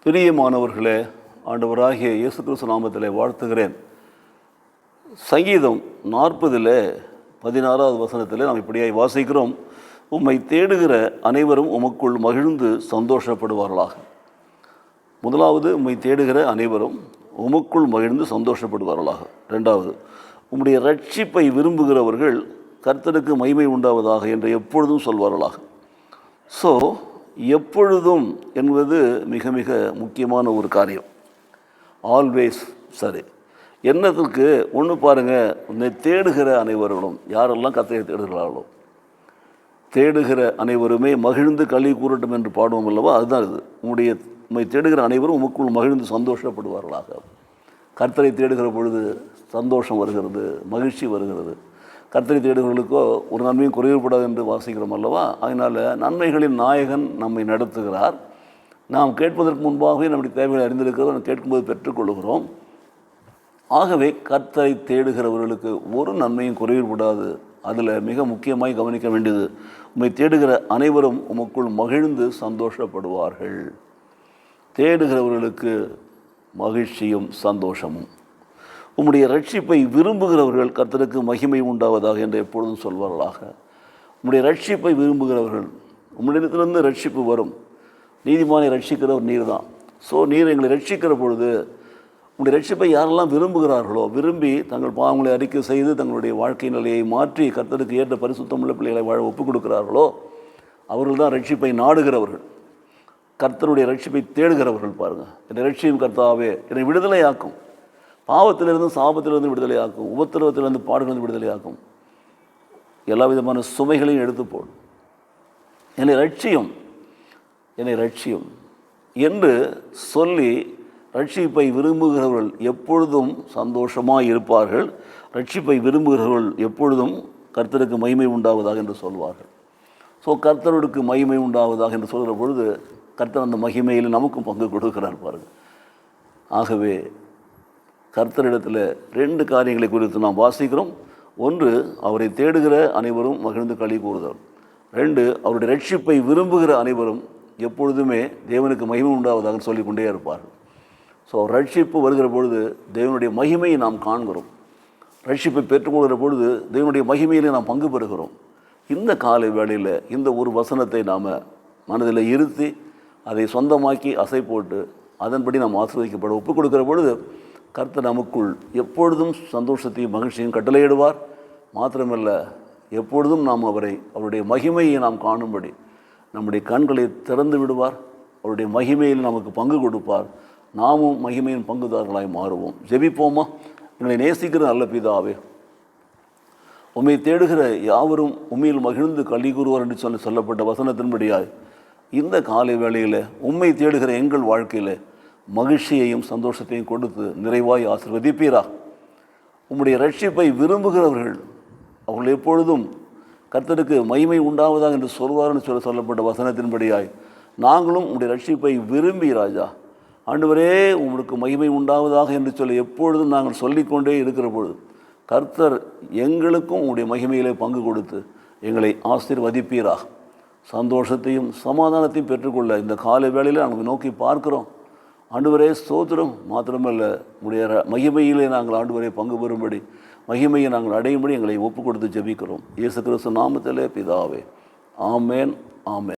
பிரியமானவர்களே, ஆண்டவராகிய இயேசு கிறிஸ்து நாமத்திலே வாழ்த்துகிறேன். சங்கீதம் 40:16 வசனத்தில் நாம் இப்படியாய் வாசிக்கிறோம், உம்மை தேடுகிற அனைவரும் உமக்குள் மகிழ்ந்து சந்தோஷப்படுவார்களாக. முதலாவது, உம்மை தேடுகிற அனைவரும் உமக்குள் மகிழ்ந்து சந்தோஷப்படுவார்களாக. ரெண்டாவது, உம்முடைய ரட்சிப்பை விரும்புகிறவர்கள் கர்த்தருக்கு மகிமை உண்டாவதாக என்று எப்பொழுதும் சொல்வார்களாக. ஸோ எப்பொழுதும் என்பது மிக மிக முக்கியமான ஒரு காரியம். ஆல்வேஸ். சரி, என்னத்துக்கு ஒன்று பாருங்கள், உன்னை தேடுகிற அனைவர்களும், யாரெல்லாம் கர்த்தரை தேடுகிறார்களோ, தேடுகிற அனைவருமே மகிழ்ந்து களி கூறட்டும் என்று பாடுவோம் அல்லவா, அதுதான் இது. உம்மை தேடுகிற அனைவரும் உமக்குள் மகிழ்ந்து சந்தோஷப்படுவார்களாக. கர்த்தரை தேடுகிற பொழுது சந்தோஷம் வருகிறது, மகிழ்ச்சி வருகிறது. கர்த்தரை தேடுகிறவர்களுக்கோ ஒரு நன்மையும் குறைவுபடாது என்று வாசிக்கிறோம் அல்லவா. அதனால் நன்மைகளின் நாயகன் நம்மை நடத்துகிறார். நாம் கேட்பதற்கு முன்பாகவே நம்முடைய தேவைகளை அறிந்திருக்கிறோம், கேட்கும்போது பெற்றுக்கொள்கிறோம். ஆகவே கர்த்தரை தேடுகிறவர்களுக்கு ஒரு நன்மையும் குறைவுபடாது. அதில் மிக முக்கியமாய் கவனிக்க வேண்டியது, உம்மை தேடுகிற அனைவரும் உமக்குள் மகிழ்ந்து சந்தோஷப்படுவார்கள். தேடுகிறவர்களுக்கு மகிழ்ச்சியும் சந்தோஷமும். உம்முடைய ரட்சிப்பை விரும்புகிறவர்கள் கர்த்தருக்கு மகிமை உண்டாவதாக என்று எப்பொழுதும் சொல்வார்களாக. உம்முடைய ரட்சிப்பை விரும்புகிறவர்கள், உம்முடையத்திலிருந்து ரட்சிப்பு வரும். நீதிமானை ரட்சிக்கிறவர் நீர் தான். ஸோ நீர் எங்களை ரட்சிக்கிற பொழுது உங்களுடைய ரட்சிப்பை யாரெல்லாம் விரும்புகிறார்களோ, விரும்பி தங்கள் பாவங்களை அறிக்கை செய்து தங்களுடைய வாழ்க்கை நிலையை மாற்றி கர்த்தருக்கு ஏற்ற பரிசுத்தமுள்ள பிள்ளைகளை வாழ ஒப்புக் கொடுக்கிறார்களோ, அவர்கள் தான் ரட்சிப்பை நாடுகிறவர்கள், கர்த்தருடைய ரட்சிப்பை தேடுகிறவர்கள். பாருங்கள், என்னை ரட்சியும் கர்த்தாவே, என்னை விடுதலையாக்கும், பாவத்திலிருந்து சாபத்திலிருந்து விடுதலையாக்கும், உபத்திரவத்திலிருந்து பாடுகளிலிருந்து விடுதலையாக்கும், எல்லா விதமான சுமைகளையும் எடுத்து போடும், என்னை ரட்சியும், என்னை ரட்சியும் என்று சொல்லி ரட்சிப்பை விரும்புகிறவர்கள் எப்பொழுதும் சந்தோஷமாக இருப்பார்கள். ரட்சிப்பை விரும்புகிறவர்கள் எப்பொழுதும் கர்த்தருக்கு மகிமை உண்டாவதாக என்று சொல்வார்கள். ஸோ கர்த்தருக்கு மகிமை உண்டாவதாக என்று சொல்கிற பொழுது கர்த்தர் அந்த மகிமையில் நமக்கும் பங்கு கொடுக்கிறார். பாருங்கள், ஆகவே கர்த்தரிடத்தில் 2 காரியங்களை குறித்து நாம் வாசிக்கிறோம். ஒன்று, அவரை தேடுகிற அனைவரும் மகிழ்ந்து களி கூறுதல். 2, அவருடைய ரட்சிப்பை விரும்புகிற அனைவரும் எப்பொழுதுமே தேவனுக்கு மகிமை உண்டாவதாக சொல்லிக்கொண்டே இருப்பார்கள். ஸோ ரட்சிப்பு வருகிற பொழுது தேவனுடைய மகிமையை நாம் காண்கிறோம். ரட்சிப்பை பெற்றுக்கொள்கிற பொழுது தேவனுடைய மகிமையிலே நாம் பங்கு பெறுகிறோம். இந்த காலை வேளையில் இந்த ஒரு வசனத்தை நாம் மனதில் இருத்தி அதை சொந்தமாக்கி அசை போட்டு அதன்படி நாம் ஆசீர்வதிக்கப்பட ஒப்புக் கொடுக்கிற பொழுது கர்த்தர் நமக்குள் எப்பொழுதும் சந்தோஷத்தையும் மகிழ்ச்சியும் கட்டளையிடுவார். மாத்திரமல்ல, எப்பொழுதும் நாம் அவருடைய மகிமையை நாம் காணும்படி நம்முடைய கண்களை திறந்து விடுவார். அவருடைய மகிமையில் நமக்கு பங்கு கொடுப்பார். நாமும் மகிமையின் பங்குதாரர்களாய் மாறுவோம். ஜெபிப்போமா? எங்களை நேசிக்கிற நல்ல பிதாவே, உம்மை தேடுகிற யாவரும் உம்மையில் மகிழ்ந்து களி கூறுவார் என்று சொல்லப்பட்ட வசனத்தின்படியாய் இந்த காலை வேளையில் உம்மை தேடுகிற எங்கள் வாழ்க்கையில் மகிழ்ச்சியையும் சந்தோஷத்தையும் கொடுத்து நிறைவாய் ஆசீர்வதிப்பீரா. உம்முடைய ரட்சிப்பை விரும்புகிறவர்கள் அவர்கள் எப்பொழுதும் கர்த்தருக்கு மகிமை உண்டாவதாக என்று சொல்வார்னு சொல்லப்பட்ட வசனத்தின்படியாய் நாங்களும் உம்முடைய ரட்சிப்பை விரும்பி ராஜா, ஆண்டவரே உங்களுக்கு மகிமை உண்டாவதாக என்று சொல்லி எப்பொழுதும் நாங்கள் சொல்லிக்கொண்டே இருக்கிற பொழுது கர்த்தர் எங்களுக்கும் உங்களுடைய மகிமையிலே பங்கு கொடுத்து எங்களை ஆசீர்வதிப்பீரா. சந்தோஷத்தையும் சமாதானத்தையும் பெற்றுக்கொள்ள இந்த காலை வேளையில் நாங்கள் நோக்கி பார்க்கிறோம். ஆண்டவரே ஸ்தோத்திரம். மாத்திரமல்ல, உடைய மகிமையிலே நாங்கள் ஆண்டவரே பங்கு பெறும்படி, மகிமையை நாங்கள் அடையும்படி எங்களை ஒப்பு கொடுத்து ஜெபிக்கிறோம். இயேசு கிறிஸ்து நாமத்திலே பிதாவே. ஆமேன், ஆமேன்.